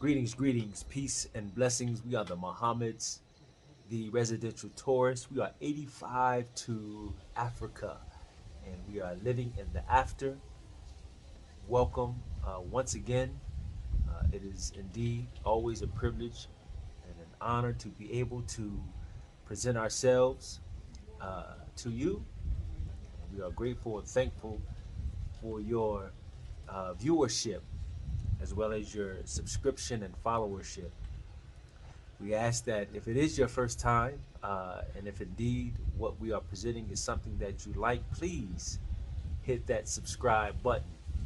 Greetings, greetings, peace and blessings. We are the Mohammeds, the residential tourists. We are 85 to Africa, and we are living in the after. Welcome once again. It is indeed always a privilege and an honor to be able to present ourselves to you. And we are grateful and thankful for your viewership as well as your subscription and followership. We ask that if it is your first time, and if indeed what we are presenting is something that you like, please hit that subscribe button.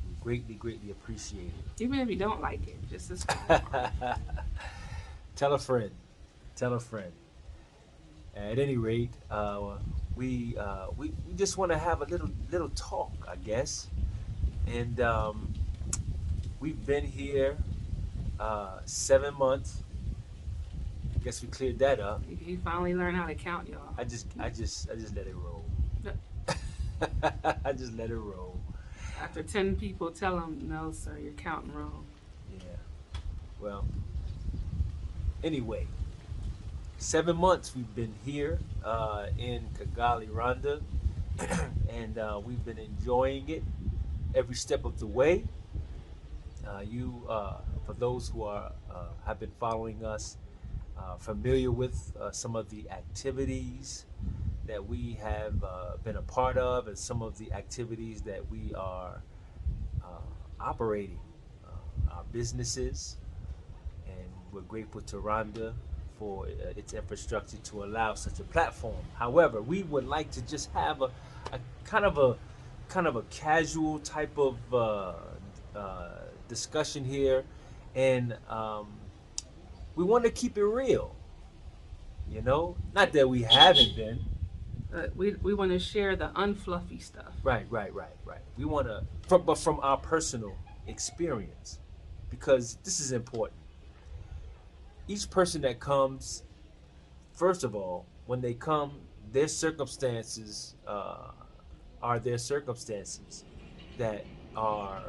We greatly, greatly appreciate Even if you don't like it, just subscribe for me. it. Tell a friend. Tell a friend. At any rate, we just want to have a little talk, I guess. And we've been here 7 months. I guess we cleared that up. You finally learn how to count, y'all. I just let it roll. I just let it roll. After 10 people tell them, no, sir, you're counting wrong. Yeah. Well, anyway, 7 months we've been here in Kigali, Rwanda, and we've been enjoying it every step of the way. For those who are have been following us, familiar with some of the activities that we have been a part of, and some of the activities that we are operating, our businesses, and we're grateful to Rhonda for its infrastructure to allow such a platform. However, we would like to just have a kind of a casual type of discussion here, and we want to keep it real. Not that we haven't been. We want to share the unfluffy stuff. Right. We want to, but from our personal experience, because this is important. Each person that comes, first of all, when they come, their circumstances are their circumstances that are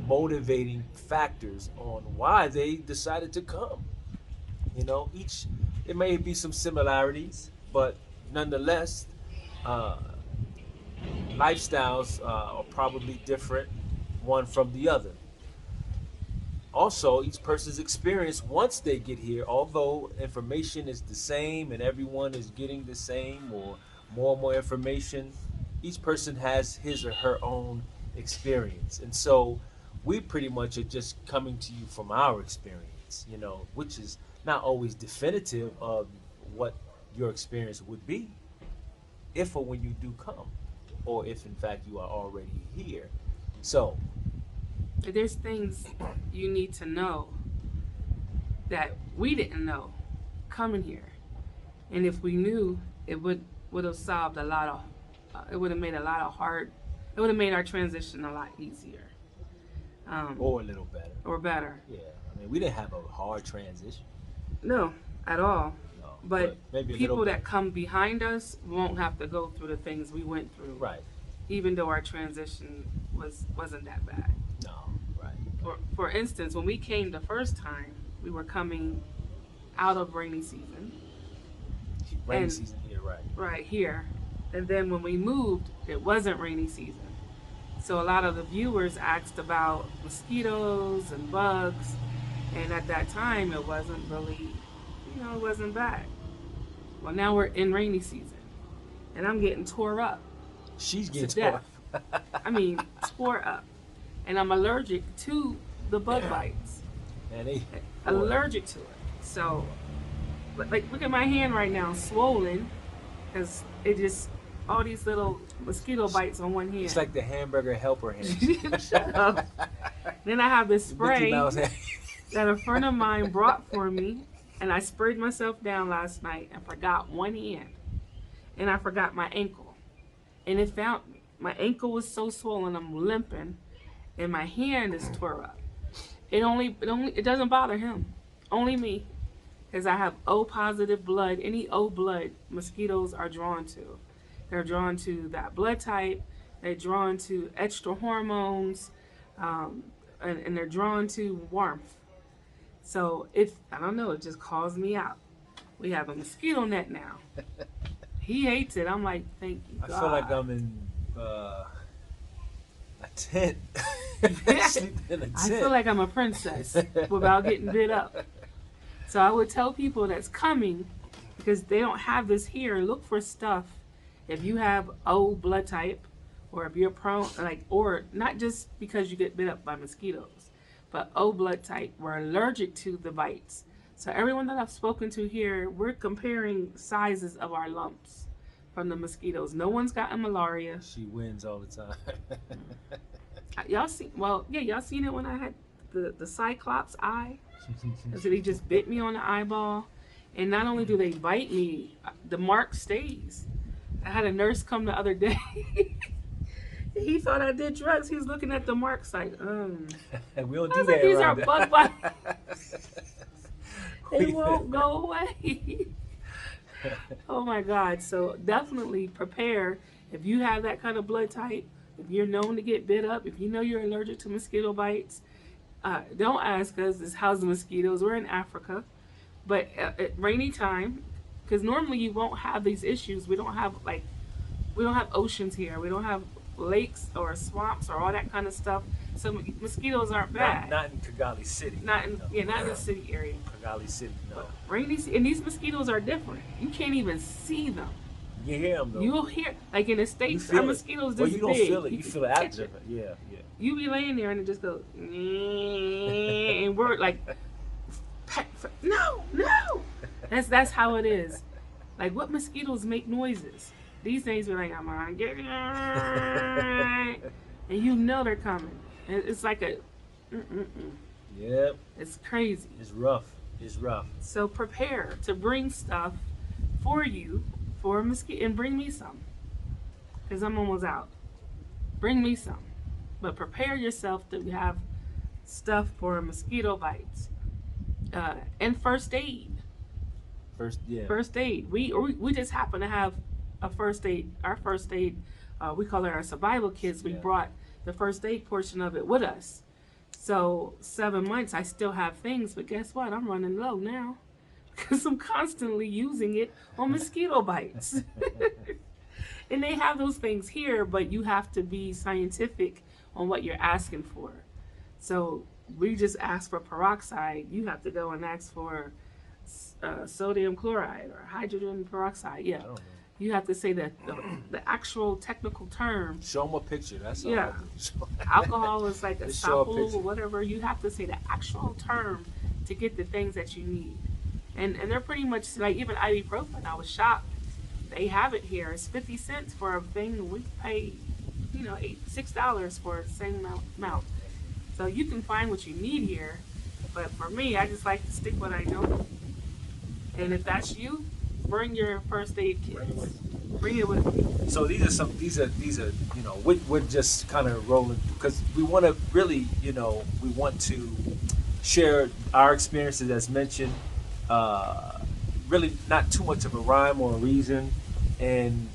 motivating factors on why they decided to come. Each there may be some similarities, but nonetheless, uh, lifestyles are probably different one from the other. Also, each person's experience once they get here, although information is the same and everyone is getting the same or more and more information, each person has his or her own experience. And so we pretty much are just coming to you from our experience, which is not always definitive of what your experience would be if or when you do come, or if in fact you are already here. So, There's things you need to know that we didn't know coming here. And if we knew, it would have solved a lot of, it would have made a lot of hard, it would have made our transition a lot easier. or a little better. Or better. Yeah, I mean, we didn't have a hard transition. No, at all. No, But maybe a little people that better. come behind us won't have to go through the things we went through, Right. even though our transition wasn't that bad. No. Right. For instance, when we came the first time, we were coming out of rainy season, Rainy and season here, right? right here, and then when we moved, it wasn't rainy season. So a lot of the viewers asked about mosquitoes and bugs, and at that time, it wasn't really, it wasn't bad. Well, now we're in rainy season, and I'm getting tore up She's to getting tore. death. I mean, tore up, and I'm allergic to the bug bites. Man, they. Boy, Allergic to it. So, like, look at my hand right now, swollen, because it just all these little mosquito bites on one it's hand. like the hamburger helper hand. Shut up. Then I have this The Mickey spray Mouse hand. that a friend of mine brought for me, and I sprayed myself down last night and forgot one hand, and I forgot my ankle, and it found me. My ankle was so swollen, I'm limping, and my hand is tore up. It doesn't bother him, only me, because I have O positive blood. Any O blood mosquitoes are drawn to. They're drawn to that blood type. They're drawn to extra hormones, and they're drawn to warmth. So it, I don't know, it just calls me out. We have a mosquito net now. He hates it. I'm like, thank you, I feel like God. I'm in a tent. Sleeping in a I feel tent. like I'm a princess without getting bit up. So I would tell people that's coming, because they don't have this here, look for stuff. If you have O blood type, or if you're prone, like, or not just because you get bit up by mosquitoes, but O blood type, we're allergic to the bites. So everyone that I've spoken to here, we're comparing sizes of our lumps from the mosquitoes. No one's gotten malaria. She wins all the time. Y'all see? Well, yeah, y'all seen it when I had the cyclops eye. So they just bit me on the eyeball, and not only do they bite me, the mark stays. I had a nurse come the other day. He thought I did drugs. He was looking at the marks like, We don't I do was like, that these are around bug there. bites. They won't go away. Oh my God. So definitely prepare if you have that kind of blood type, if you're known to get bit up, if you know you're allergic to mosquito bites, don't ask us, it's how's the mosquitoes. We're in Africa, but at rainy time, because normally you won't have these issues. We don't have oceans here. We don't have lakes or swamps or all that kind of stuff. So mosquitoes aren't Not bad. not in Kigali City. Not in No. yeah, not in the city area. Kigali City, no. But rainy and these mosquitoes are different. You can't even see them. You hear them though. You'll hear like in the You states, our feel it. mosquitoes Well, this you don't big. feel it. You feel it catch after. it. Yeah, yeah. You be laying there and it just goes, and we're like, no, no. That's how it is. Like, what mosquitoes make noises? These things are like, I'm gonna get it, and you know they're coming. It's like a, mm-mm-mm. Yep. It's crazy. It's rough. It's rough. So prepare to bring stuff for you for a mosquito, and bring me some, because I'm almost out. Bring me some, but prepare yourself to have stuff for mosquito bites, and first aid. First, yeah. First aid. We just happen to have a first aid. Our first aid, we call it our survival kits. We Yeah. brought the first aid portion of it with us. So 7 months, I still have things, but guess what? I'm running low now because I'm constantly using it on mosquito bites. And they have those things here, but you have to be scientific on what you're asking for. So we just ask for peroxide. You have to go and ask for sodium chloride or hydrogen peroxide. I Yeah, don't know. you have to say that the actual technical term. Show them a picture. That's all. Yeah, I do. alcohol is like a Just show a sapple picture. or whatever. You have to say the actual term to get the things that you need. And they're pretty much like even ibuprofen. I was shocked. They have it here. It's 50 cents for a thing. We pay, $6 for the same amount. So you can find what you need here. But for me, I just like to stick what I know. And if that's you, bring your first aid kit. Bring it with you. So these are we're just kind of rolling because we want to really we want to share our experiences as mentioned, really not too much of a rhyme or a reason, and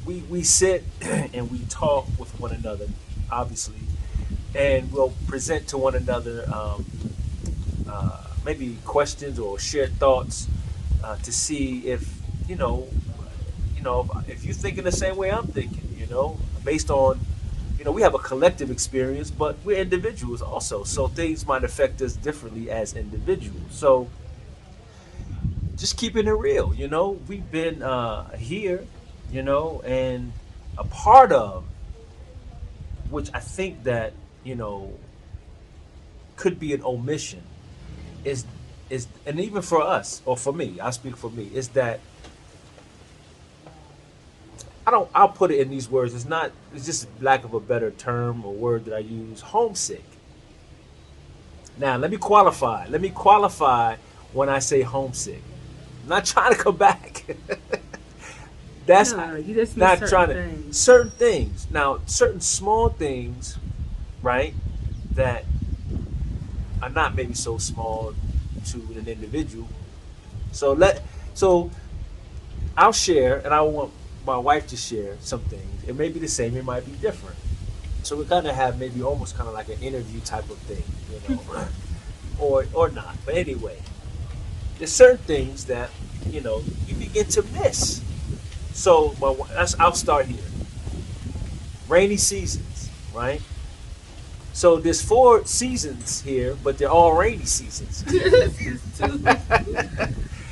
we sit and we talk with one another obviously, and we'll present to one another maybe questions or shared thoughts to see if if you're thinking the same way I'm thinking, based on, we have a collective experience, but we're individuals also. So things might affect us differently as individuals. So just keeping it real, we've been here, and a part of which I think that, could be an omission is, and even for us, or for me, I speak for me, is that I'll put it in these words. It's just lack of a better term or word that I use. Homesick. Now, let me qualify. When I say homesick. I'm not trying to come back. That's No, you just miss not certain trying to. things. Certain things. Now, certain small things, right, that are not maybe so small to an individual. So I'll share, and I want my wife to share some things. It may be the same, it might be different. So we kind of have maybe almost kind of like an interview type of thing, or not. But anyway, there's certain things that you begin to miss. So I'll start here. Rainy seasons, right? So there's 4 seasons here, but they're all rainy seasons. It's too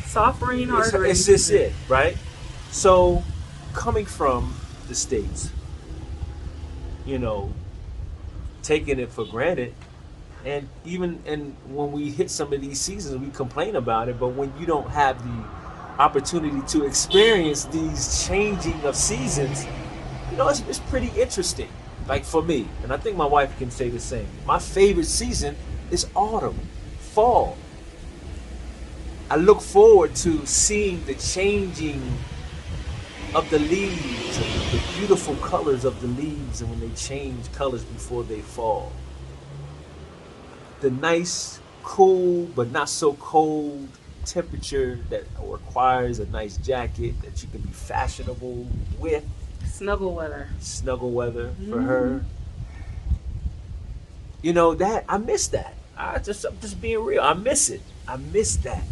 soft rain, hard rain. It's just it, right? So coming from the States, you know, taking it for granted, and even and when we hit some of these seasons, we complain about it. But when you don't have the opportunity to experience these changing of seasons, it's pretty interesting. Like for me, and I think my wife can say the same. My favorite season is autumn, fall. I look forward to seeing the changing of the leaves and the beautiful colors of the leaves, and when they change colors before they fall. The nice, cool, but not so cold temperature that requires a nice jacket that you can be fashionable with. Snuggle weather. Snuggle weather for her. That I miss that. I'm just being real. I miss it. I miss that.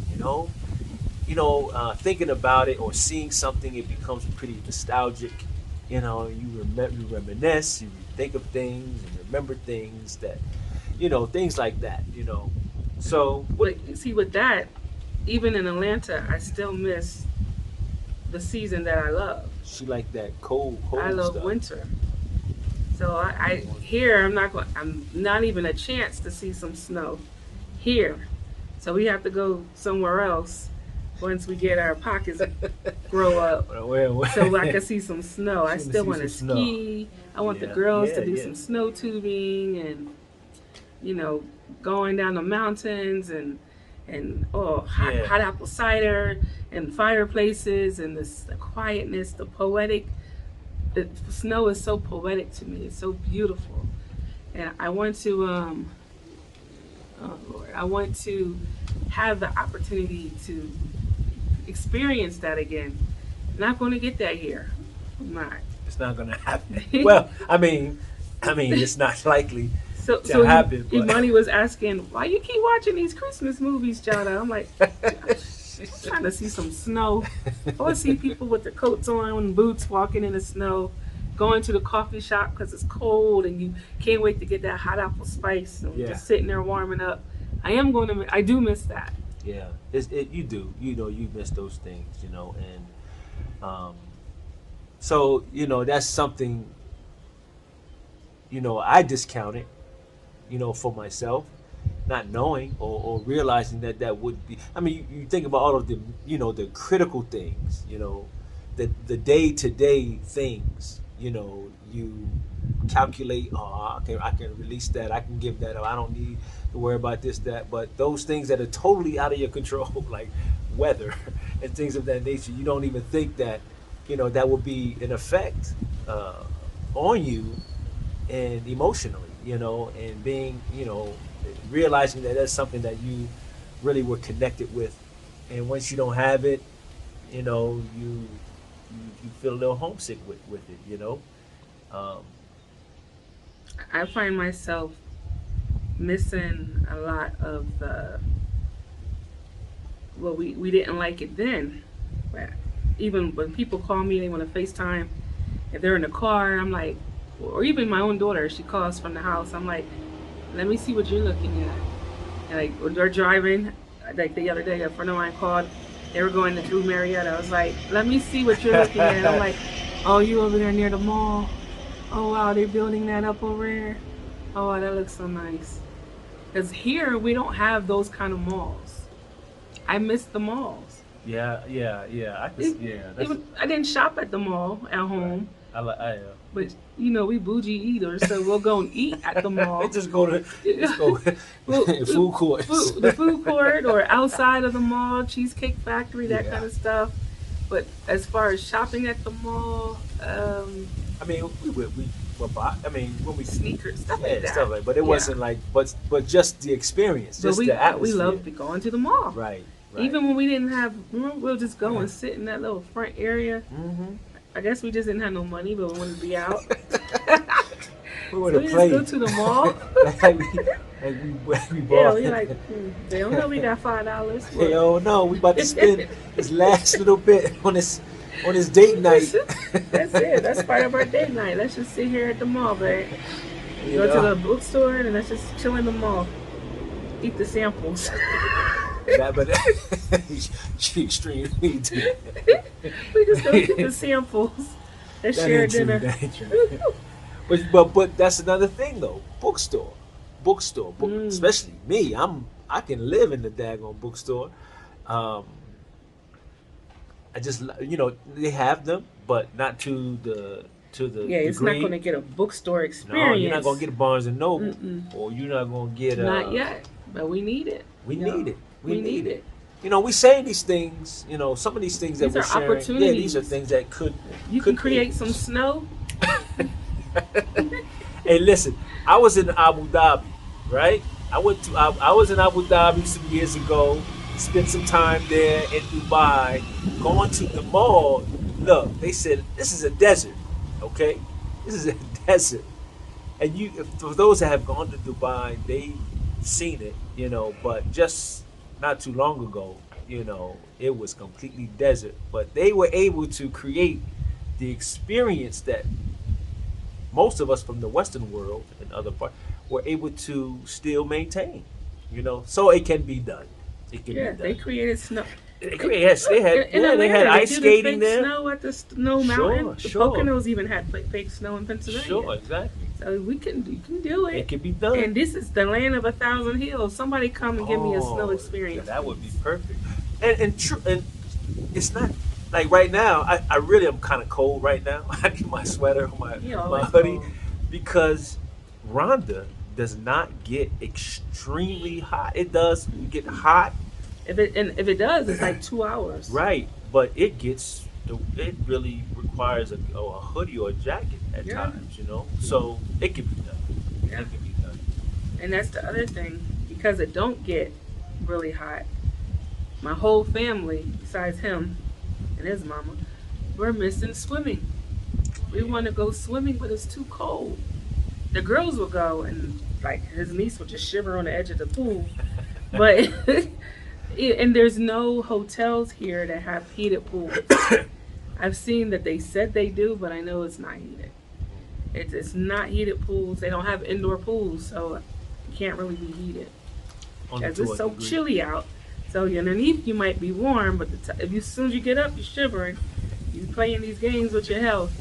Thinking about it or seeing something, it becomes pretty nostalgic. You reminisce, you think of things and remember things that, things like that. So, but see, with that, even in Atlanta, I still miss the season that I love. She like that cold I love stuff. winter. So I here I'm not even a chance to see some snow here. So we have to go somewhere else once we get our pockets grow up. So I can see some snow. I still want to ski. I want the girls to do some snow tubing and going down the mountains and hot apple cider and fireplaces and the quietness, the poetic. The snow is so poetic to me. It's so beautiful, and I want to I want to have the opportunity to experience that again. I'm not going to get that here. I'm not. It's not going to happen. Well, I mean, it's not likely to happen. Imani was asking, why you keep watching these Christmas movies, Jada? I'm like, trying to see some snow. I want to see people with their coats on and boots walking in the snow, going to the coffee shop because it's cold and you can't wait to get that hot apple spice and just sitting there warming up. I do miss that. Yeah, you do. You miss those things, and so that's something I discounted, for myself, not knowing or realizing that would be. I mean, you think about all of the the critical things, the day-to-day things. You calculate. Oh, I can release that. I can give that up. I don't need to worry about this, that. But those things that are totally out of your control, like weather and things of that nature, you don't even think that that will be an effect on you and emotionally, and being, realizing that that's something that you really were connected with, and once you don't have it, you feel a little homesick with it, I find myself missing a lot of the. Well, we didn't like it then. But even when people call me, they want to FaceTime. If they're in the car, I'm like, or even my own daughter, she calls from the house. I'm like, let me see what you're looking at. And like, when they're driving, like the other day, a friend of mine called. They were going through Marietta. I was like, let me see what you're looking at. I'm like, oh, you over there near the mall? Oh, wow, they're building that up over there. Oh, wow, that looks so nice. Because here, we don't have those kind of malls. I miss the malls. Yeah. I didn't shop at the mall at home. Right. But we bougie eaters, so we'll go and eat at the mall. Just go food courts. The food court or outside of the mall, Cheesecake Factory, that kind of stuff. But as far as shopping at the mall, I mean, when we sneakers, stuff like that. Stuff like, but it wasn't like, but just the experience, just the atmosphere. We loved going to the mall. Right. Even when we didn't have, we'll just go and sit in that little front area. Mm-hmm. I guess we just didn't have no money, but we wanted to be out. We wanted to play. Just go to the mall. And we Yeah, bought we it. like they don't know we got $5. Hey, What? oh no, we about to spend this last little bit on this date night. That's it. That's part of our date night. Let's just sit here at the mall, babe. We You go to know the bookstore and let's just chill in the mall. Eat the samples. that, but she extremely too. We just go eat the samples and That share ain't true. dinner. That ain't true. But that's another thing though. Bookstore. Mm. Especially me. I can live in the daggone bookstore. Um, I just they have them, but not to the Yeah, it's not going degree. to get a bookstore No, you're not gonna experience. get a Barnes and Noble, Mm-mm. or you're not gonna get Not a. yet, but we need it. We need No, it. We we need need it. it. We saying these things. Some of these things that These we're are sharing. Yeah, these are opportunities. things that You can could be. create some snow. Hey, listen, I was in Abu Dhabi, right? I was in Abu Dhabi some years ago. Spent some time there in Dubai. Going to the mall. Look, they said this is a desert. Okay, this is a desert. And for those that have gone to Dubai, they've seen it. But just not too long ago, it was completely desert. But they were able to create the experience that most of us from the Western world and other parts were able to still maintain. So it can be done. It can be Yeah, they done. created snow. Yes, they had In they had Atlanta, they ice do the skating fake there. snow at the Snow Mountain. Sure, The sure, Poconos even had fake snow in Pennsylvania. sure, exactly. So you can do It it. can be done. And this is the land of 1,000 hills. Somebody come and give me a snow Oh, yeah, experience, that would be please. perfect. And it's not like right now. I really am kind of cold right now. I need my sweater, He my always hoodie, cold. because Rhonda does not get extremely hot. It does get hot, If it does, it's like 2 hours. right? But it really requires a hoodie or a jacket at Yeah, times. So it can be done. yeah. It can be done. And that's the other thing. Because it don't get really hot, my whole family, besides him and his mama, we're missing swimming. We want to go swimming, but it's too cold. The girls will go, and like his niece would just shiver on the edge of the pool. But and there's no hotels here that have heated pools. I've seen that they said they do, but I know it's not heated. It's not heated pools. They don't have indoor pools, so it can't really be heated Only because to it's a so degree. chilly out. So underneath you might be warm, but if you, as soon as you get up, you're shivering. You're playing these games with your health.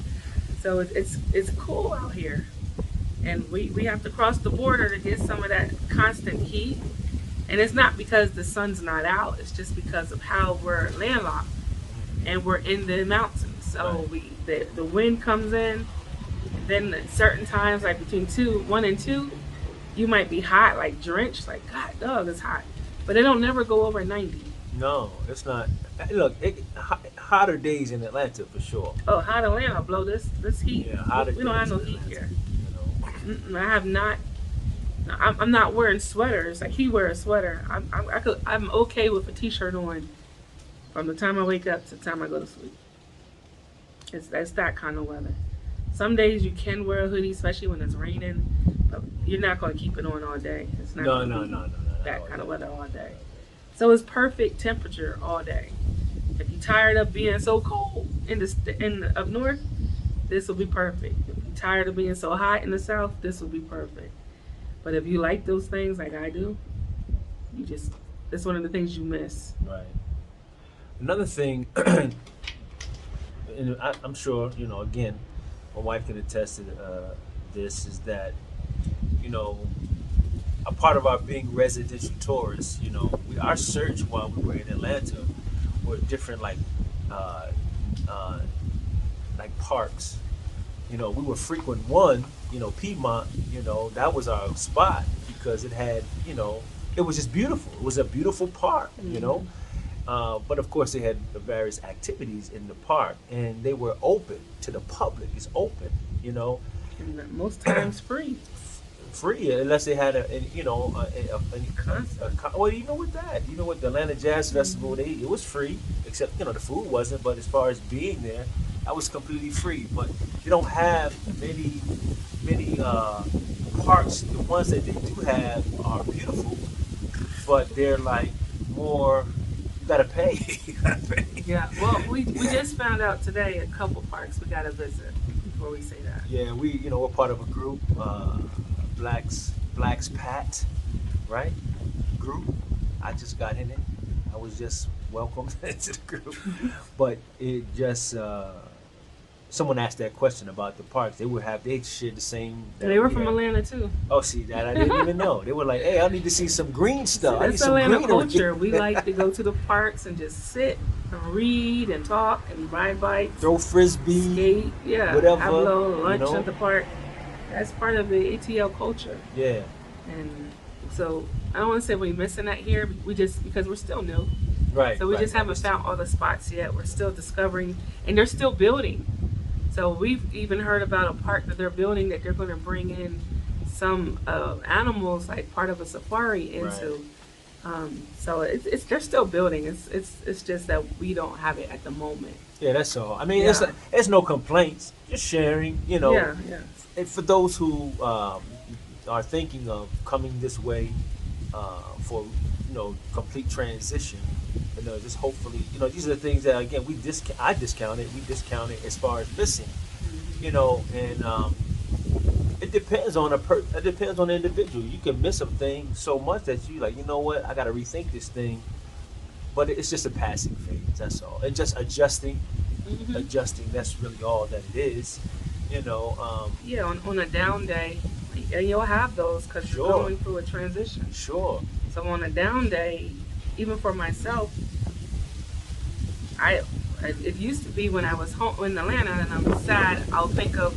So it's cool out here, and we have to cross the border to get some of that constant heat. And it's not because the sun's not out. It's just because of how we're landlocked and we're in the mountains. Right. So the wind comes in. And then at certain times, like between 1 and 2, you might be hot, like drenched, like God, dog, it's hot. But it don't never go over 90. No, it's not. Look, hotter days in Atlanta for sure. Oh, hot Atlanta, blow this heat. Yeah, hotter We don't have days no in heat Atlanta. here. You know. I have not. I'm not wearing sweaters. Like he wears a sweater. I'm okay with a t-shirt on from the time I wake up to the time I go to sleep. That's that kind of weather. Some days you can wear a hoodie, especially when it's raining, but you're not going to keep it on all day. It's not No, going to no, be no, no, no. that kind No. of weather all day. So it's perfect temperature all day. If you're tired of being so cold in up north, this will be perfect. If you're tired of being so hot in the south, this will be perfect. But if you like those things like I do, it's one of the things you miss. Right. Another thing, and I'm sure again, my wife can attest to this, is that you know a part of our being residential tourists. Our search while we were in Atlanta were different, uh, uh, like parks. We were frequent one, Piedmont. That was our spot because it had, it was just beautiful. It was a beautiful park. Mm-hmm. But of course, they had various activities in the park, and they were open to the public. It's open, And most times free. free unless they had Concert. well, even with that, with the Atlanta Jazz Festival, Mm-hmm. it was free, except the food wasn't. But as far as being there, that was completely free. But you don't have many parks, the ones that they do have are beautiful, but they're like more. You gotta pay. You gotta pay. Yeah. Well, we just found out today a couple parks we gotta visit before we say that. Yeah, we're part of a group, Blacks Pat, right? Group. I just got in it. I was just welcomed into the group, but it just someone asked that question about the parks. They shared the same. And they were we from have. Atlanta too. Oh, see that I didn't even know. They were like, "Hey, I need to see some green stuff. I need That's some Atlanta greenery." culture. We like to go to the parks and just sit and read and talk and ride bikes, Throw frisbee, skate, yeah, whatever. have a little lunch you know? at the park. That's part of the ATL culture. Yeah, And so I don't want to say we're missing that here. We just because we're still new, right. so we right, just haven't found all the spots yet. We're still discovering, and they're still building. So we've even heard about a park that they're building that they're going to bring in some animals like part of a safari into. So it's they're still building. It's just that we don't have it at the moment. Yeah, that's all. I mean, Yeah. it's no complaints. Just sharing, Yeah, yeah. And for those who are thinking of coming this way for complete transition, just hopefully, these are the things that again I discounted. We discounted as far as missing, and it depends on it depends on the individual. You can miss a thing so much that you like, you know what, I got to rethink this thing. But it's just a passing phase. That's all. And just adjusting. That's really all that it is. Yeah, on a down day, and you'll have those because Sure. you're going through a transition. Sure. So on a down day, even for myself, it used to be when I was home in Atlanta and I'm sad, I'll think of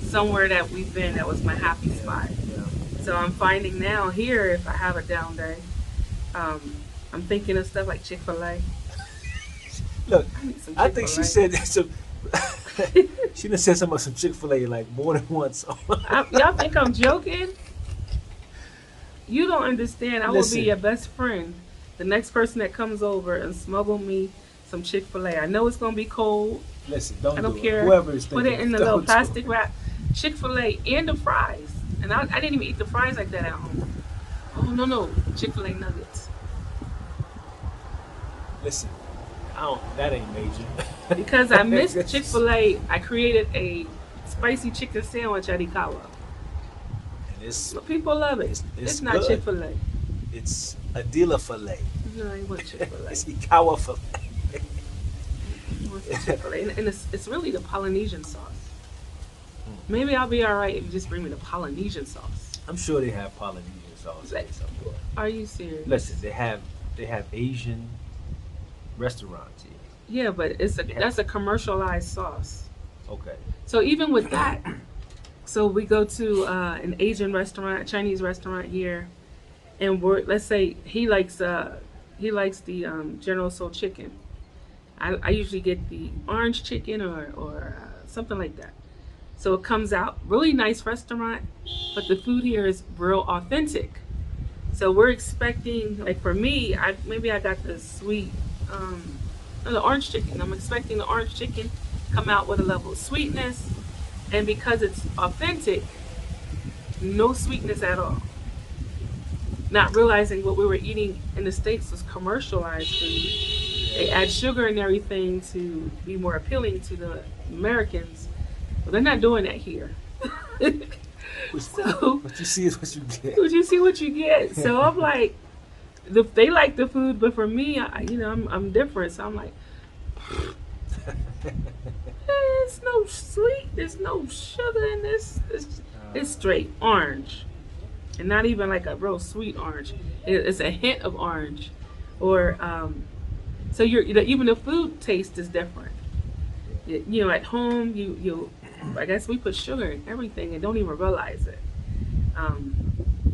somewhere that we've been that was my happy spot. Yeah. So I'm finding now here, if I have a down day, I'm thinking of stuff like Chick-fil-A. Look, I need some I think she Chick-fil-A. said some. She done said something about some Chick-fil-A like more than once. Y'all think I'm joking? You don't understand. I will Listen. be your best friend. The next person that comes over and smuggle me some Chick-fil-A. I know it's gonna be cold. Listen, don't I don't do care. it. Whoever is Put thinking, it in the don't little do plastic it. wrap. Chick-fil-A and the fries. And I didn't even eat the fries like that at home. Oh no, Chick-fil-A nuggets. Listen, that ain't major. Because I missed Chick-fil-A, I created a spicy chicken sandwich at Ikawa. And it's People love it. It's not good. Chick-fil-A. It's a dealer filet. No, it wasn't Chick-fil-A. It's Ikawa filet. It wasn't Chick-fil-A. And it's really the Polynesian sauce. Maybe I'll be all right if you just bring me the Polynesian sauce. I'm sure they have Polynesian sauce. Like- somewhere. Are you serious? Listen, they have Asian restaurants here. Yeah, but that's a commercialized sauce. Okay. So even with that, so we go to an Asian restaurant, a Chinese restaurant here, and let's say he likes the General Tso chicken. I usually get the orange chicken or something like that. So it comes out really nice restaurant, but the food here is real authentic. So we're expecting, like for me, I got the sweet, the orange chicken. I'm expecting the orange chicken come out with a level of sweetness, and because it's authentic, no sweetness at all. Not realizing what we were eating in the States was commercialized food. They add sugar and everything to be more appealing to the Americans, but they're not doing that here. So What you see is what you get. would you see what you get? So I'm like, they like the food, but for me, I'm different. So I'm like, it's no sweet. There's no sugar in this. It's straight orange, and not even like a real sweet orange. It's a hint of orange, or so even the food taste is different. At home, I guess we put sugar in everything and don't even realize it.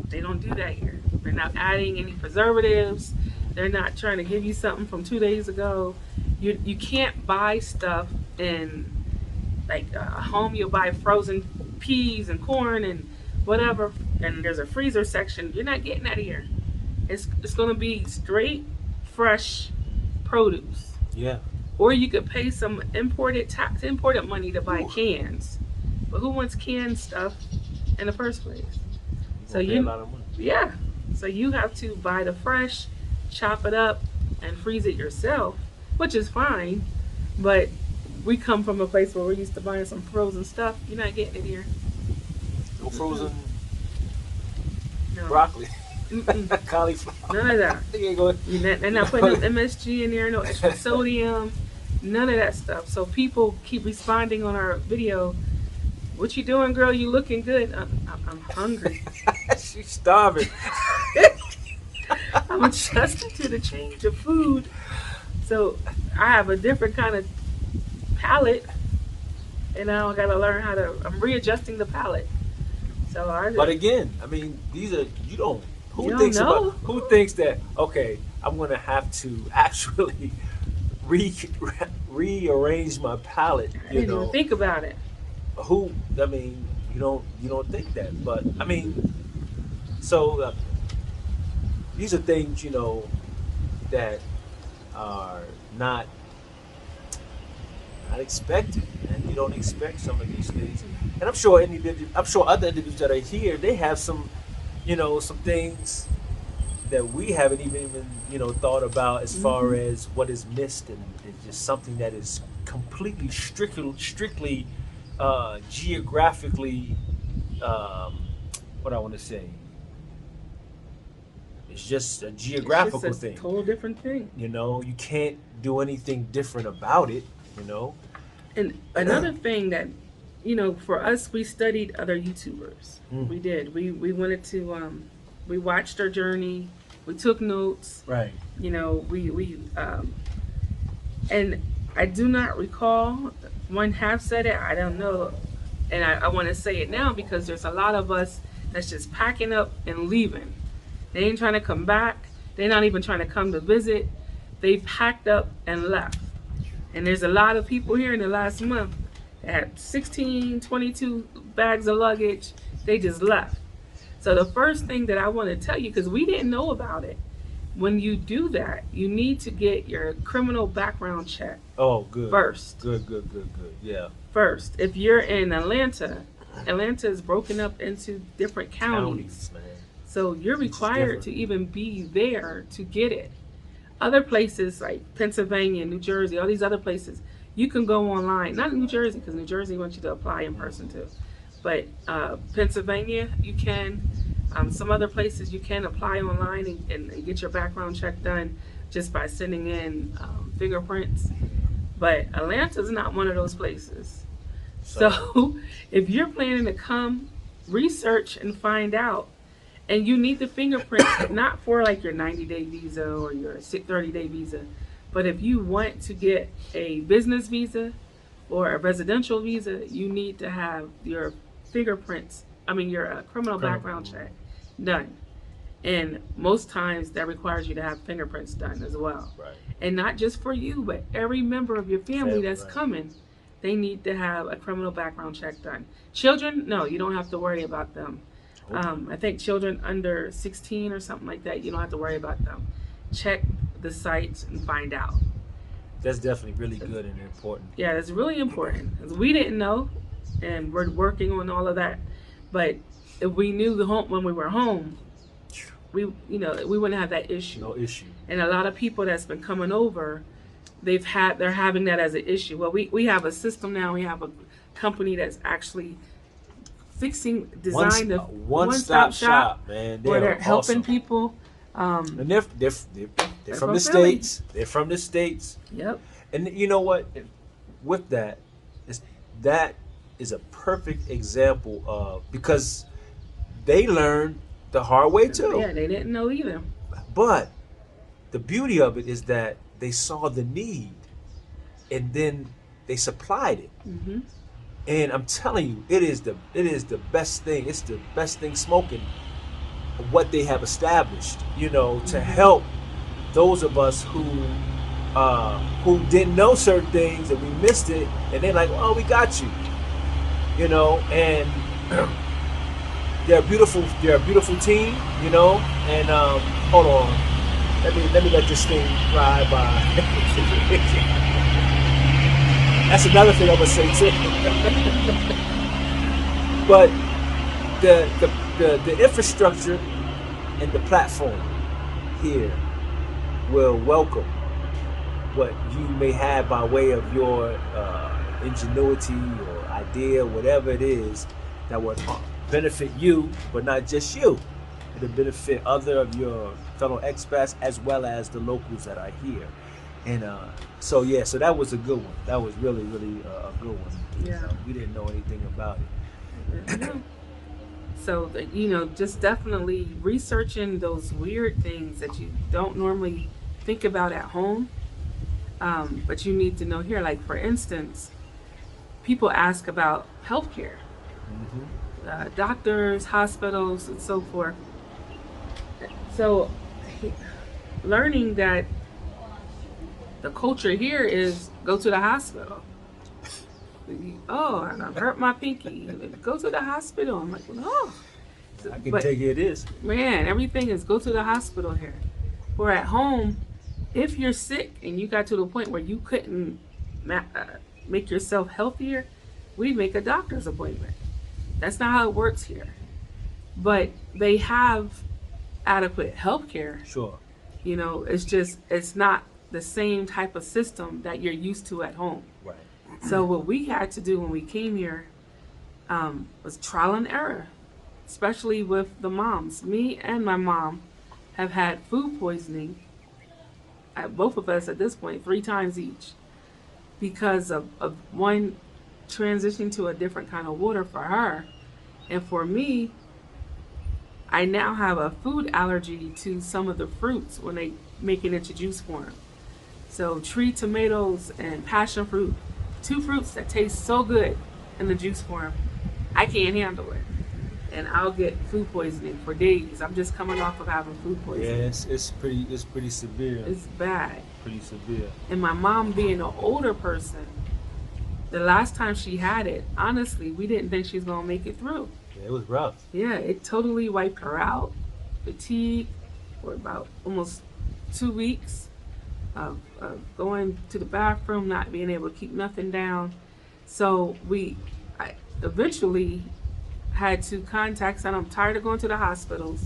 They don't do that here. They're not adding any preservatives. They're not trying to give you something from 2 days ago. You can't buy stuff in like a home. You'll buy frozen peas and corn and whatever, and there's a freezer section. You're not getting that here. It's going to be straight, fresh produce. Yeah. Or you could pay some imported money to buy cans. But who wants canned stuff in the first place? So Gonna pay a you, lot of money. yeah. So you have to buy the fresh, chop it up, and freeze it yourself, which is fine. But we come from a place where we're used to buying some frozen stuff. You're not getting it here. No Mm-mm. frozen No. broccoli, Mm-mm. cauliflower. None of that. They ain't going. They're not putting no MSG in there, no extra sodium, none of that stuff. So people keep responding on our video. What you doing, girl? You looking good? I'm hungry. She's starving. I'm adjusted to the change of food. So I have a different kind of palate, and now I got to learn how to. I'm readjusting the palate. So I But again, I mean, these are you don't. You Who don't thinks about? know. Who thinks that? Okay, I'm gonna have to actually re rearrange my palate. I You didn't even know, think about it. who? I mean, you don't think that, but I mean, so these are things that are not expected, and you don't expect some of these things. And I'm sure other individuals that are here, they have some things that we haven't even thought about as far Hmm. as what is missed, and it's just something that is completely strictly geographically, um, what I want to say. It's just a It's just geographical a thing. total different thing. You can't do anything different about it. You know. And another thing that, for us, we studied other YouTubers. Mm. We did. We wanted to. We watched their journey. We took notes. Right. And I do not recall one have said it. I don't know, and I want to say it now because there's a lot of us that's just packing up and leaving. They ain't trying to come back. They're not even trying to come to visit. They packed up and left. And there's a lot of people here in the last month that had 16, 22 bags of luggage. They just left. So the first thing that I want to tell you, because we didn't know about it, when you do that, you need to get your criminal background check Oh, good. first. Good. Yeah. First, if you're in Atlanta, Atlanta is broken up into different counties. Counties, man. So you're Each is required different. to even be there to get it. Other places like Pennsylvania, New Jersey, all these other places, you can go online. Not New Jersey, because New Jersey wants you to apply in person too. But Pennsylvania, you can. Some other places you can apply online and get your background check done just by sending in fingerprints. But Atlanta's not one of those places. So if you're planning to come, research and find out. And you need the fingerprints not for like your 90-day visa or your 30-day visa, but if you want to get a business visa or a residential visa, you need to have your fingerprints, your criminal background check done. And most times that requires you to have fingerprints done as well. Right. And not just for you, but every member of your family that's Right. coming, they need to have a criminal background check done. Children, no, you don't have to worry about them. I think children under 16 or something like that, you don't have to worry about them. Check the sites and find out. That's definitely really good and important. Yeah, it's really important. 'Cause we didn't know, and we're working on all of that. But if we knew the home when we were home, we wouldn't have that issue. No issue. And a lot of people that's been coming over, they're having that as an issue. Well, we have a system now. We have a company that's actually designed a One-stop shop, man. where they're They're helping awesome. people. And they're from the Philly. States. They're from the States. Yep. And you know what? With that is a perfect example of, because they learned the hard way too. Yeah, they didn't know either. But the beauty of it is that they saw the need, and then they supplied it. Hmm. And I'm telling you, it is the best thing. It's the best thing smoking. What they have established, to help those of us who didn't know certain things and we missed it, and they're like, "Oh, we got you," and they're a beautiful team, And hold on, let me let this thing ride by. That's another thing I'm gonna say too. But the infrastructure and the platform here will welcome what you may have by way of your ingenuity or idea, whatever it is that would benefit you, but not just you. It'll benefit other of your fellow expats as well as the locals that are here. And so yeah, so that was a good one. That was really, really a good one. Yeah. We didn't know anything about it. Yeah. So, just definitely researching those weird things that you don't normally think about at home, but you need to know here. Like, for instance, people ask about healthcare, doctors, hospitals, and so forth. So, learning that the culture here is go to the hospital. Oh, I've hurt my pinky. Go to the hospital. I'm like, no. I can tell you it is. Man, everything is go to the hospital here. Where at home, if you're sick and you got to the point where you couldn't make yourself healthier, we make a doctor's appointment. That's not how it works here. But they have adequate health care. Sure. It's not the same type of system that you're used to at home. Right. So what we had to do when we came here was trial and error, especially with the moms. Me and my mom have had food poisoning, both of us at this point, 3 times each, because of one transitioning to a different kind of water for her. And for me, I now have a food allergy to some of the fruits when they make it into juice form. So tree tomatoes and passion fruit, 2 fruits that taste so good in the juice form, I can't handle it. And I'll get food poisoning for days. I'm just coming off of having food poisoning. Yeah, it's pretty severe. It's bad. Pretty severe. And my mom being an older person, the last time she had it, honestly, we didn't think she was going to make it through. Yeah, it was rough. Yeah, it totally wiped her out. Fatigue for about almost 2 weeks of going to the bathroom, not being able to keep nothing down. So I eventually had to contact, and I'm tired of going to the hospitals.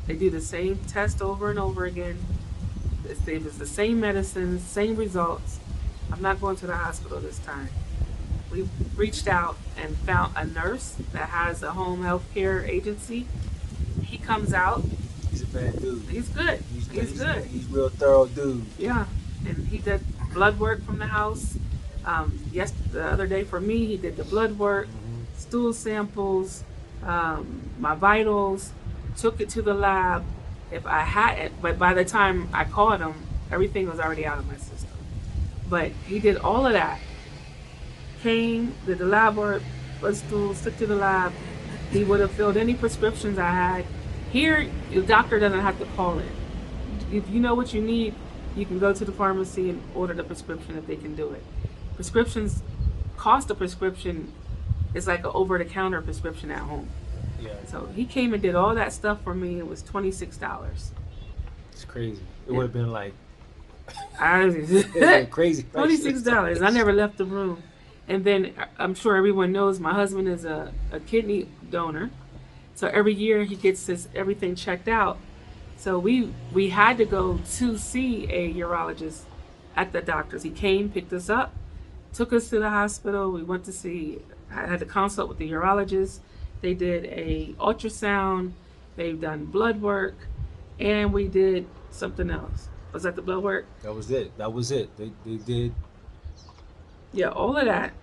They do the same test over and over again. It's the same medicines, same results. I'm not going to the hospital this time. We reached out and found a nurse that has a home health care agency. He comes out. He's a bad dude. He's good. He's good. He's a real thorough dude. Yeah, and he did blood work from the house. The other day for me, he did the blood work, stool samples, my vitals, took it to the lab. If I hadn't, but by the time I called him, everything was already out of my system. But he did all of that. Came, did the lab work, blood stools, took to the lab. He would have filled any prescriptions I had. Here, the doctor doesn't have to call in. If you know what you need, you can go to the pharmacy and order the prescription if they can do it. Prescriptions, cost of prescription is like an over-the-counter prescription at home. Yeah. So he came and did all that stuff for me. It was $26. It's crazy. It would have been like crazy. $26. I never left the room. And then I'm sure everyone knows my husband is a kidney donor. So every year he gets everything checked out. So we had to go to see a urologist at the doctor's. He came, picked us up, took us to the hospital. We went to see, I had to consult with the urologist. They did a ultrasound. They've done blood work, and we did something else. Was that the blood work? That was it. They did. Yeah, all of that.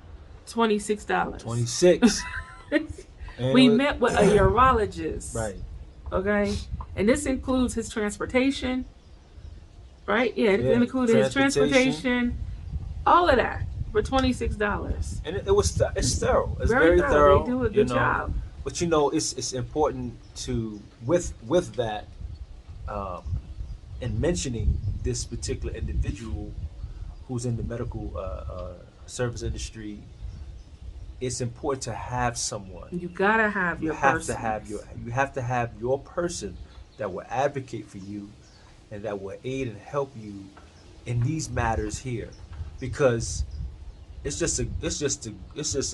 $26. 26. We met with a urologist. Right. Okay, and this includes his transportation. Right? Yeah, it included his transportation. All of that for $26. And it's thorough. It's very thorough. They do a good job. But it's important to with that, and mentioning this particular individual who's in the medical service industry, it's important to have someone. You gotta have your person. You have to have your person that will advocate for you and that will aid and help you in these matters here, because it's just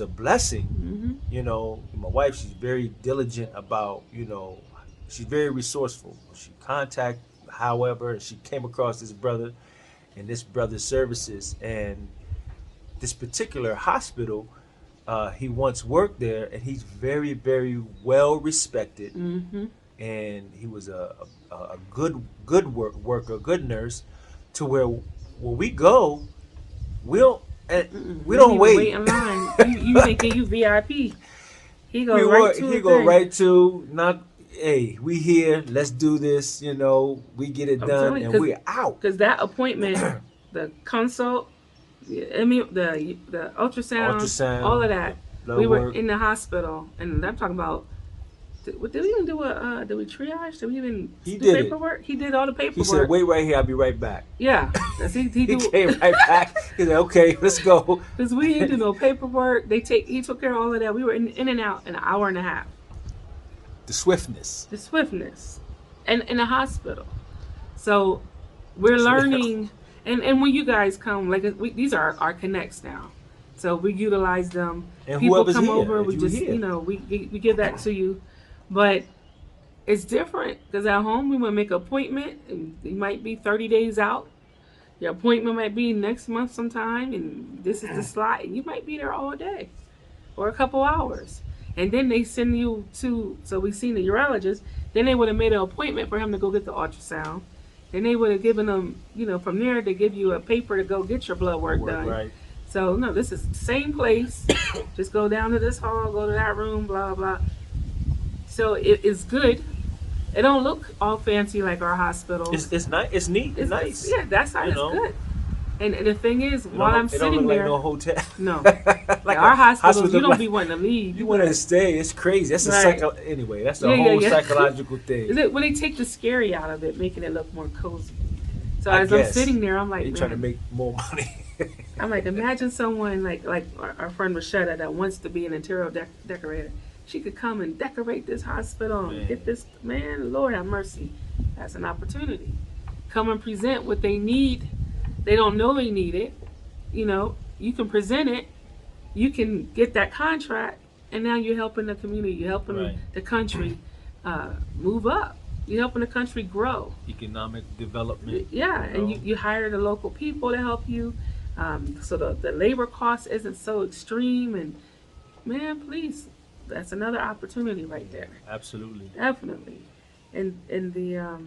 a blessing. Mm-hmm. You know, my wife, she's very diligent about, you know, she's very resourceful. She contact, however, she came across this brother and this brother's services, and this particular hospital, he once worked there, and he's very, very well respected, Mm-hmm. and he was a good worker, good nurse, to where we go, we don't and Mm-mm. we We don't don't even wait wait. in line. You thinking you VIP? He we goes right were to he it go then. right to not. Hey, we here. Let's do this. You know, we get it I'm done, telling you, and we're out. because that appointment, the consult, the ultrasound, all of Ultrasound, the that. blood We were work. in the hospital, and I'm talking about. Did we even do a? Did we triage? Did we even He do did it. paperwork? He did all the He said, paperwork. "Wait right here. I'll be right back." Yeah, cause he He do. came right back. He said, "Okay, let's go." Because we didn't do no paperwork. He took care of all of that. We were in and out in an hour and a half. The swiftness. The swiftness, and in a hospital. So we're learning, and when you guys come, like these are our connects now. So we utilize them. And People whoever's come here, over. if We you just here, we give that to you, but it's different because at home we might make an appointment, and it might be 30 days out. Your appointment might be next month sometime, and this is the slot, and you might be there all day or a couple hours. And then they send you to, so we seen the urologist, then they would have made an appointment for him to go get the ultrasound. Then they would have given them, from there they give you a paper to go get your blood work work done. right. So no, this is the same place. Just go down to this hall, go to that room, blah blah. So it is good. It don't look all fancy like our hospitals. It's nice. It's neat. It's nice. Yeah, that's how You it's know, good. And the thing is, it while I'm it don't sitting look like there, no hotel. no, Like our a hospitals, you don't like, be wanting to leave. you want to stay. It's crazy. That's a Right. anyway. That's a Yeah, whole yeah. psychological Is thing. it when they take the scary out of it, making it look more cozy? So I as I'm guess. sitting there, I'm like, They're trying to man, make more money. I'm like, imagine someone like our friend Rashida that wants to be an interior decorator. She could come and decorate this hospital and Man. get this, man, Lord have mercy. That's an opportunity. Come and present what they need. They don't know they need it. You can present it. You can get that contract, and now you're helping the community. You're helping Right. the country move up. You're helping the country grow. Economic development. Yeah, and you hire the local people to help you. So the labor cost isn't so extreme. And man, please, that's another opportunity right there. Absolutely. Definitely. And the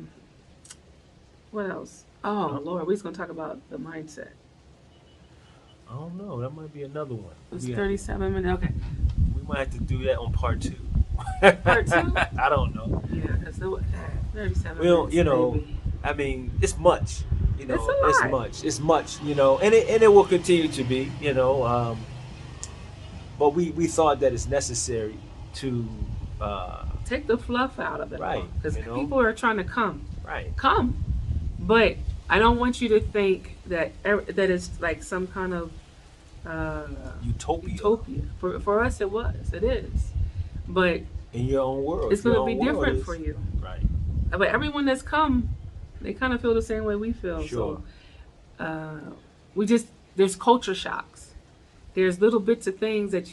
what else? Oh Lord, we're just gonna talk about the mindset. I don't know. That might be another one. It's We, 37 minutes. Okay, we might have to do that on part 2. Part 2? I don't know. yeah, because 37 Well, minutes. you know, Maybe. I mean, it's much. You know, It's a it's lot. much. It's much. And it will continue to be. But we thought that it's necessary to Take the fluff out of it, Right, Because you know. people are trying to come, right. but I don't want you to think that that it's like some kind of Utopia utopia. For us, it is, but in your own world. it's Your going to be own world different is- for you. Right. But everyone that's come, they kind of feel the same way we feel. Sure. So there's culture shocks. There's little bits of things that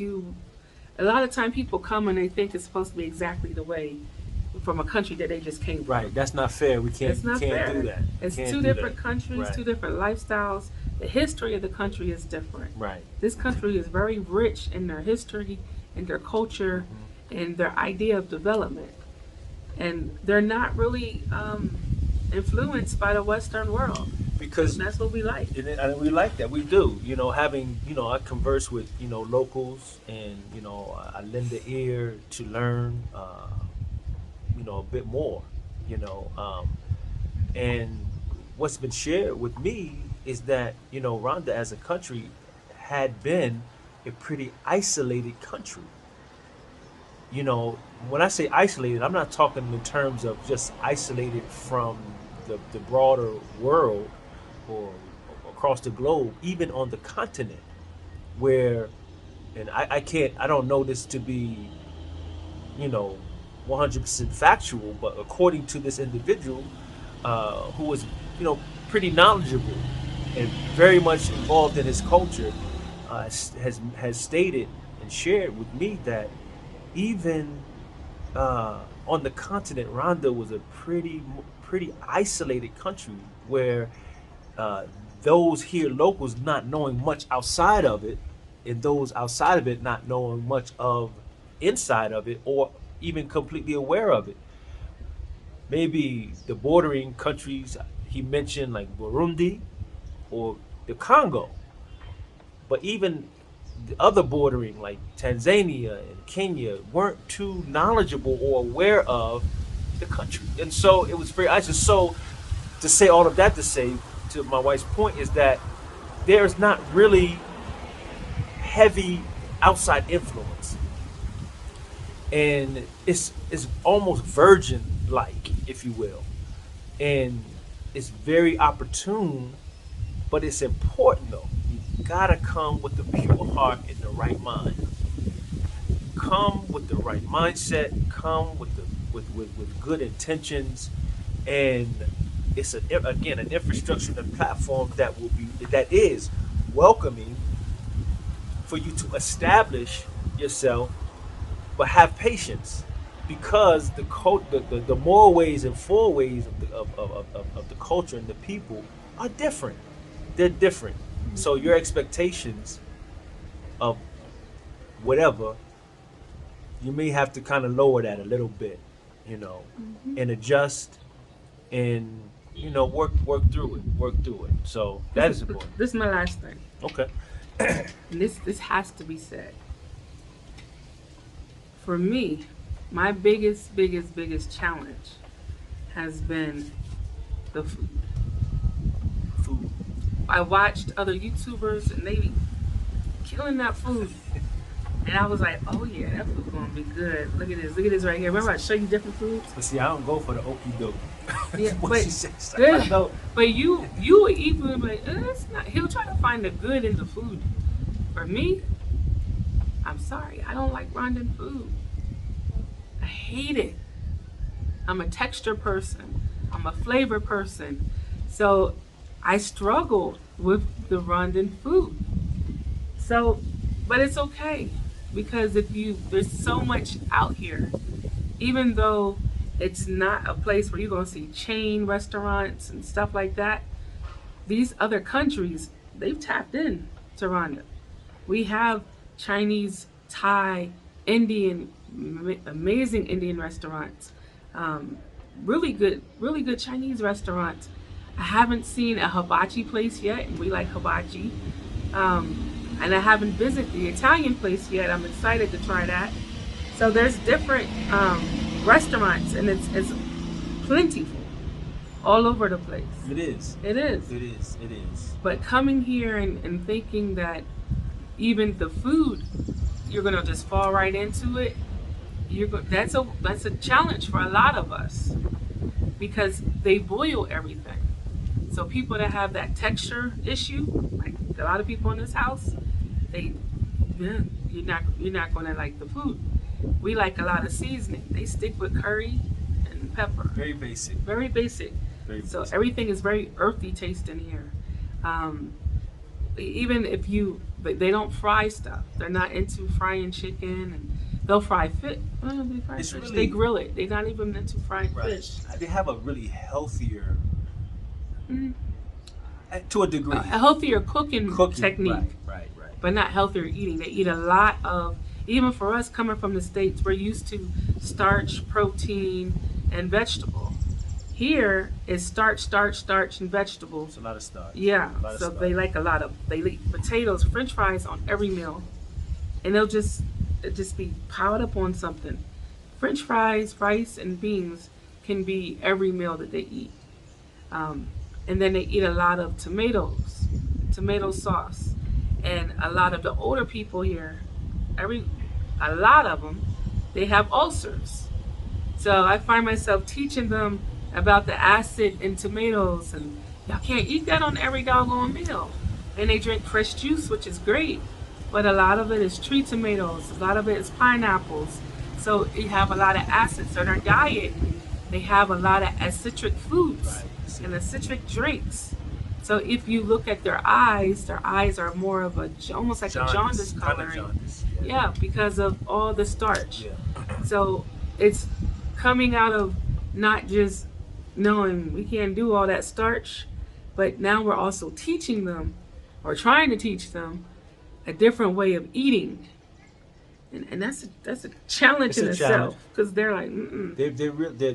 a lot of time people come and they think it's supposed to be exactly the way from a country that they just came from. Right. That's not fair. We can't. It's not can't fair. do that. It's Can't two do different that. countries, Right. two different lifestyles. The history of the country is different. Right. This country is very rich in their history and their culture and their idea of development. And they're not really influenced by the Western world. Because And that's what we like. and we like that. We do. Having I converse with locals, and I lend the ear to learn. A bit more. And what's been shared with me is that Rwanda as a country had been a pretty isolated country. When I say isolated, I'm not talking in terms of just isolated from the broader world or across the globe, even on the continent, where, and I don't know this to be, 100% factual, but according to this individual, who was, pretty knowledgeable and very much involved in his culture, has stated and shared with me that even on the continent, Rwanda was a pretty isolated country where uh, those here locals not knowing much outside of it, and those outside of it not knowing much of inside of it, or even completely aware of it. Maybe the bordering countries he mentioned, like Burundi or the Congo, but even the other bordering, like Tanzania and Kenya, weren't too knowledgeable or aware of the country. And so it was very isolated. So to say all of that to say, to my wife's point, is that there's not really heavy outside influence. And it's almost virgin like, if you will. And it's very opportune, but it's important though. You gotta come with the pure heart and the right mind. Come with the right mindset, come with the with good intentions, and it's again an infrastructure and platform that is welcoming for you to establish yourself, but have patience because the moral ways and four ways of the culture and the people are different. They're different. So your expectations of whatever, you may have to kind of lower that a little bit, and adjust and work through it. So that is important. This is my last thing. Okay. And this has to be said. For me, my biggest challenge has been the food. Food. I watched other YouTubers and they be killing that food. And I was like, oh yeah, that food's gonna be good. Look at this right here. Remember I showed you different foods? But see, I don't go for the okie doke. Yeah, what but she says. good. But you would eat food and be like, it's not. He'll try to find the good in the food. For me, I'm sorry, I don't like Rwandan food. I hate it. I'm a texture person. I'm a flavor person. So I struggled with the Rwandan food. So, but it's okay because there's so much out here. Even though it's not a place where you're gonna see chain restaurants and stuff like that, these other countries, they've tapped in to Rwanda. We have Chinese, Thai, Indian, amazing Indian restaurants, really good Chinese restaurants. I haven't seen a hibachi place yet, and we like hibachi. And I haven't visited the Italian place yet. I'm excited to try that. So there's different restaurants, and it's plentiful all over the place. It is. It is. It is. It is. But coming here and thinking that even the food, you're gonna just fall right into it. That's a challenge for a lot of us because they boil everything. So people that have that texture issue, like a lot of people in this house, you're not gonna like the food. We like a lot of seasoning. They stick with curry and pepper. Very basic. Very basic. Very So basic. everything is very earthy tasting here. Even if they don't fry stuff. They're not into frying chicken, and they'll fry fish. They fry It's fish. really- They grill it. They're not even into frying Right. fish. They have a really healthier, Mm. to a degree, A healthier cooking technique, Right. but not healthier eating. They eat a lot of, even for us coming from the States, we're used to starch, protein, and vegetable. Here is starch, and vegetables. It's a lot of starch. Yeah, A lot of so starch. they eat potatoes, French fries on every meal, and it'll just be piled up on something. French fries, rice, and beans can be every meal that they eat. And then they eat a lot of tomatoes, tomato sauce, and a lot of the older people here, a lot of them, they have ulcers. So I find myself teaching them about the acid in tomatoes, and y'all can't eat that on every doggone meal. And they drink fresh juice, which is great, but a lot of it is tree tomatoes, a lot of it is pineapples. So you have a lot of acid. So their diet, they have a lot of acidic foods Right. and acidic drinks. So if you look at their eyes are more of a almost like a jaundice Jaundice, kind of coloring. jaundice. Yeah. Yeah, because of all the starch. Yeah. So it's coming out of not just knowing we can't do all that starch, but now we're also teaching them or trying to teach them a different way of eating. And that's a challenge It's in a challenge. itself because they're like, mm-mm.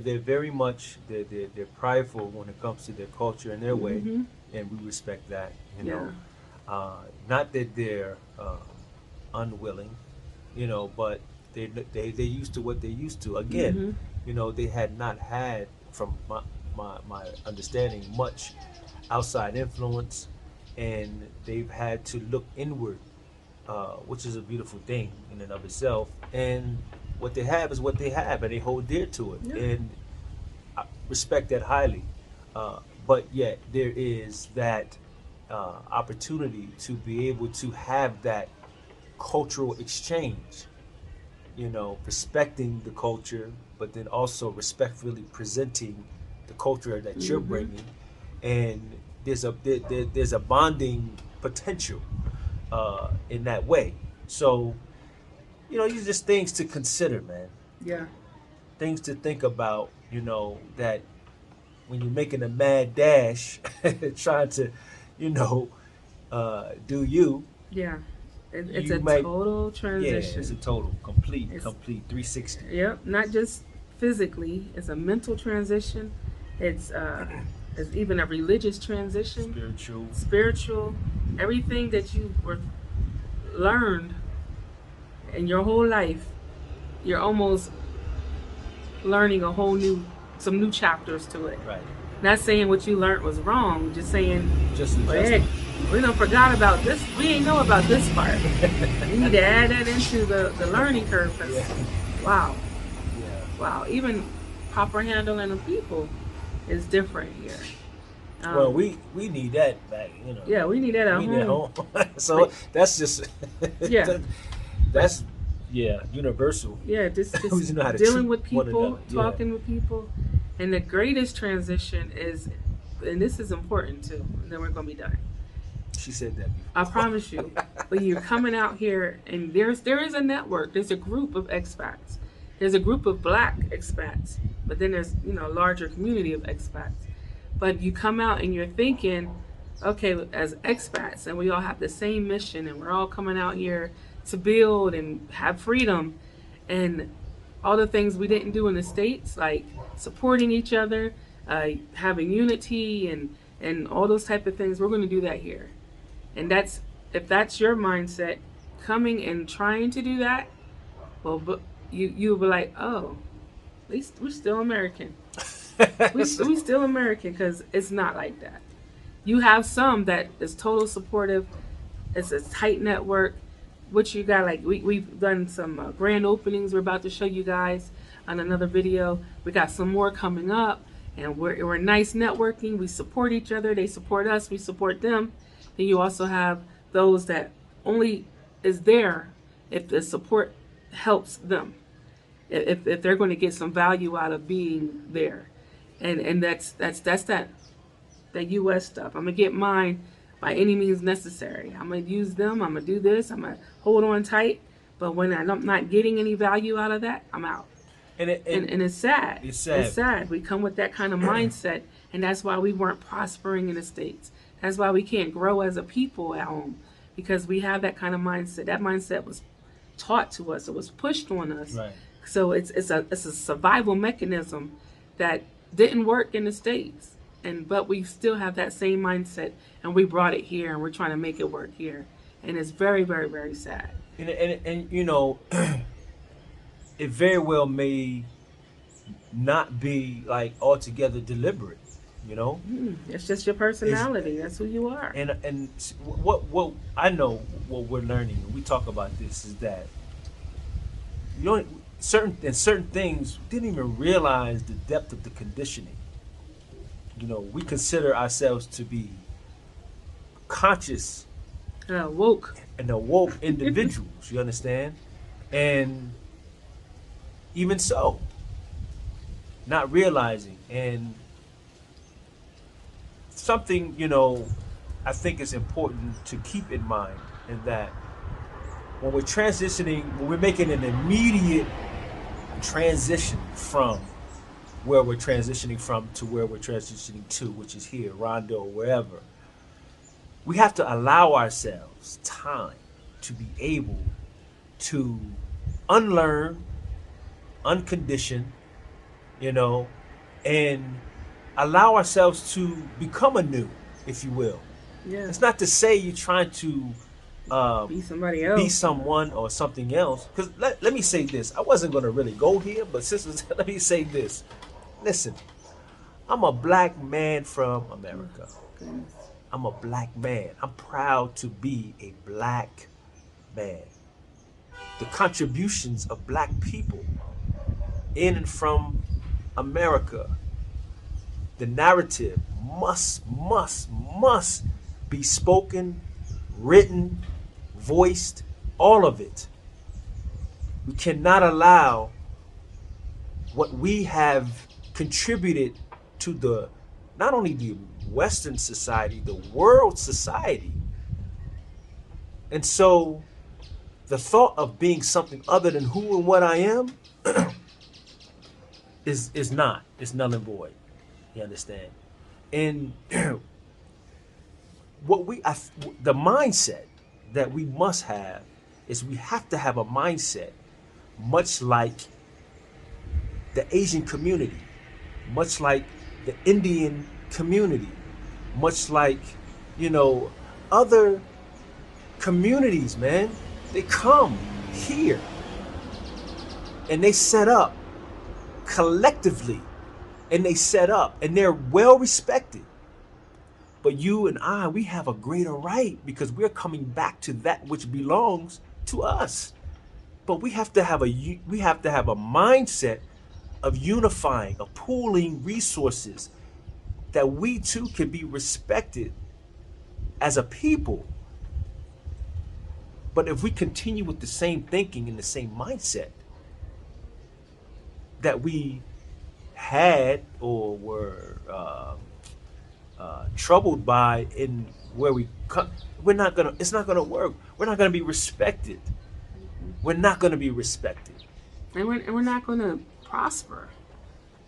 They're very much they're prideful when it comes to their culture and their way, Mm-hmm. and we respect that. You Yeah. know, not that they're unwilling, but they used to what they used to. Again, Mm-hmm. they had not had, from my understanding, much outside influence, and they've had to look inward, which is a beautiful thing in and of itself. And what they have is what they have, and they hold dear to it, Yeah. and I respect that highly. Uh, but yet there is that opportunity to be able to have that cultural exchange, respecting the culture, but then also respectfully presenting the culture that you're Mm-hmm. bringing, and there's a bonding potential in that way. So these are just things to consider, man. Yeah. Things to think about. That when you're making a mad dash, trying to, you know, do you, Yeah. It's you a might, total yeah, it's a transition. total, complete, It's complete 360. Yep, not just physically. It's a mental transition. It's it's even a religious transition, Spiritual. spiritual. Everything that you were learned in your whole life, you're almost learning a whole new, some new chapters to it. Right. Not saying what you learned was wrong, just saying, Just well, heck, adjustment. we don't forgot about this. We ain't know about this part. We need to add that into the learning curve. 'Cause, Yeah. wow, Yeah. wow, even proper handling of people is different here. Well, we need that back, Yeah, we need that at we need at home. home. So Like, that's just, yeah, like, that's, yeah, universal. yeah, just We know how to dealing treat with one people, another. Yeah. talking with people, and the greatest transition is, and this is important too. And then we're gonna be done. She said that I before. promise you, when you're coming out here, and there is a network. There's a group of expats. There's a group of Black expats, but then there's a larger community of expats. But you come out and you're thinking, okay, as expats, and we all have the same mission, and we're all coming out here to build and have freedom, and all the things we didn't do in the States, like supporting each other, having unity, and all those type of things. We're going to do that here, and that's, if that's your mindset, coming and trying to do that, well, but you'll be like, oh, at least we're still American. We still American, because it's not like that. You have some that is total supportive. It's a tight network. Which you got, like, we've done some grand openings. We're about to show you guys on another video. We got some more coming up, and we're nice networking. We support each other. They support us. We support them. Then you also have those that only is there if the support helps them. If they're going to get some value out of being there, and that's that U.S. stuff. I'm gonna get mine by any means necessary. I'm gonna use them. I'm gonna do this. I'm gonna hold on tight. But when I'm not getting any value out of that, I'm out. And it's sad. It's sad. It's sad. We come with that kind of mindset, and that's why we weren't prospering in the States. That's why we can't grow as a people at home, because we have that kind of mindset. That mindset was taught to us. It was pushed on us. Right. So it's a survival mechanism that didn't work in the States, but we still have that same mindset, and we brought it here, and we're trying to make it work here, and it's very, very, very sad. And it very well may not be like altogether deliberate. It's just your personality. That's who you are. And what I know, what we're learning, and we talk about this, is that you don't certain things didn't even realize the depth of the conditioning. We consider ourselves to be conscious Woke. and awoke individuals. You understand? And even so, not realizing, and something, I think is important to keep in mind, in that when we're making an immediate transition from where we're transitioning from to where we're transitioning to, which is here, Rwanda or wherever, we have to allow ourselves time to be able to unlearn, uncondition, you know, and allow ourselves to become anew, if you will. Yeah. It's not to say you're trying to Be somebody be else. someone or something else. Because let me say this. I wasn't going to really go here, but sisters, let me say this. Listen, I'm a black man from Oh, America. goodness. I'm a black man. I'm proud to be a black man. The contributions of black people in and from America, the narrative must be spoken, written, voiced, all of it. We cannot allow what we have contributed to the not only the Western society, the world society. And so the thought of being something other than who and what I am is not. It's null and void. You understand? And what the mindset that we must have is we have to have a mindset much like the Asian community, much like the Indian community, much like, you know, other communities, man. They come here and they set up collectively, and they set up and they're well respected. But you and I, we have a greater right because we're coming back to that which belongs to us. But we have to have a mindset of unifying, of pooling resources, that we too can be respected as a people. But if we continue with the same thinking and the same mindset that we had or were troubled by in where we come, it's not gonna work. We're not gonna be respected. We're not gonna be respected. And we're not going to prosper.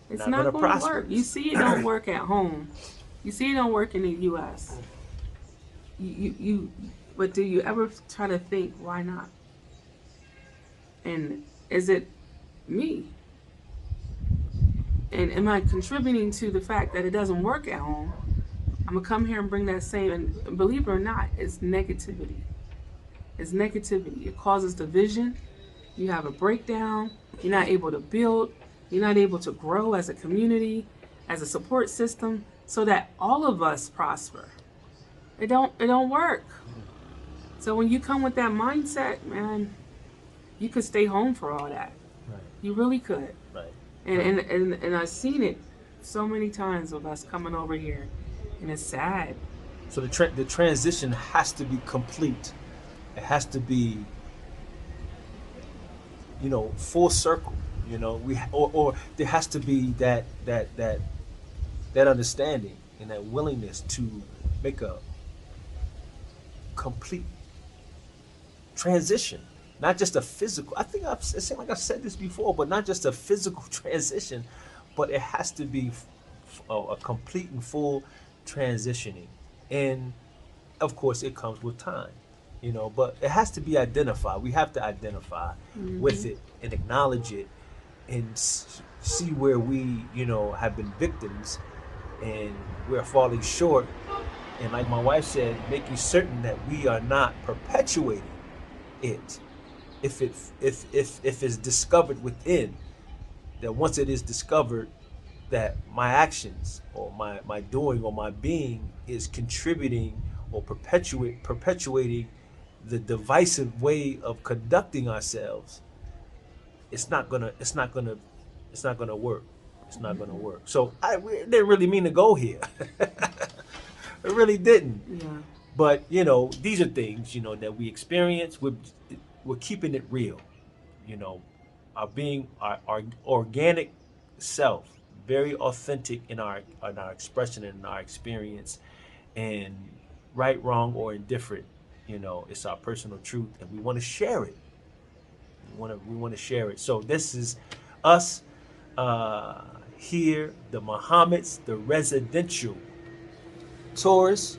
We're It's not gonna not going to prosper. work. You see, it don't work at home. You see, it don't work in the U.S. You but do you ever try to think why not? And is it me? And am I contributing to the fact that it doesn't work at home? I'm gonna come here and bring that same. And believe it or not, it's negativity. It's negativity. It causes division. You have a breakdown. You're not able to build. You're not able to grow as a community, as a support system, so that all of us prosper. It don't work. So when you come with that mindset, man, you could stay home for all that. Right. You really could. Right. And I've seen it so many times with us coming over here, and it's sad. So the transition has to be complete. It has to be, full circle. Or there has to be that understanding and that willingness to make a complete transition, not just a physical. It seems like I've said this before, but not just a physical transition, but it has to be a complete and full transitioning. And of course, it comes with time, but it has to be identified. We have to identify with it and acknowledge it and see where we, have been victims and we're falling short. And like my wife said, making certain that we are not perpetuating it. If it's discovered within, that once it is discovered that my actions or my doing or my being is contributing or perpetuating the divisive way of conducting ourselves, it's not gonna work. It's not gonna work. So I didn't really mean to go here. I really didn't. Yeah. But these are things that we experience. We're keeping it real. Our being our organic self, very authentic in our expression and in our experience, And right, wrong, or indifferent, it's our personal truth, and we want to share it. We want to share it. So this is us uh, here, the Mohammeds, the residential tourists.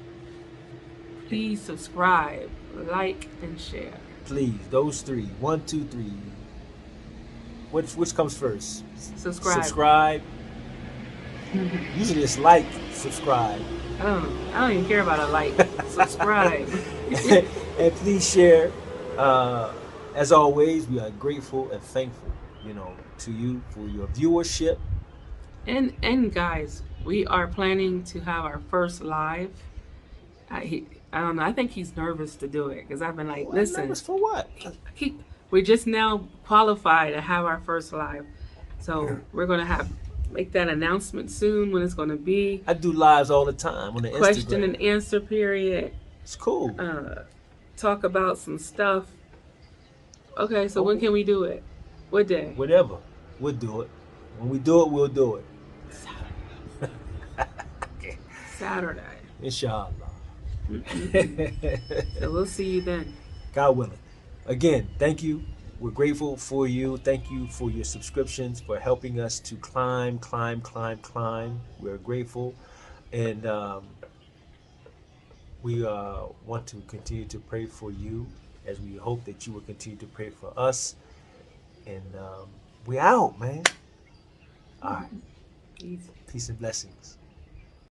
Please subscribe, like, and share. Please, those three. One, two, three. Which comes first? Subscribe. Subscribe. Usually it's like, subscribe. I don't even care about a like. Subscribe. And please share. As always, we are grateful and thankful, to you for your viewership. And guys, we are planning to have our first live. I don't know. I think he's nervous to do it because I've been like, listen, Numbers for what? we're just now qualified to have our first live, so we're gonna make that announcement soon when it's gonna be. I do lives all the time on the Question Instagram. and answer period. It's cool. Talk about some stuff. Okay, so when can we do it? What day? Whatever. We'll do it. When we do it, we'll do it. Saturday. Inshallah. So we'll see you then. God willing. Again, thank you. We're grateful for you. Thank you for your subscriptions, for helping us to climb. We're grateful. And we want to continue to pray for you, as we hope that you will continue to pray for us. And we out, man. All right. Peace. Peace and blessings.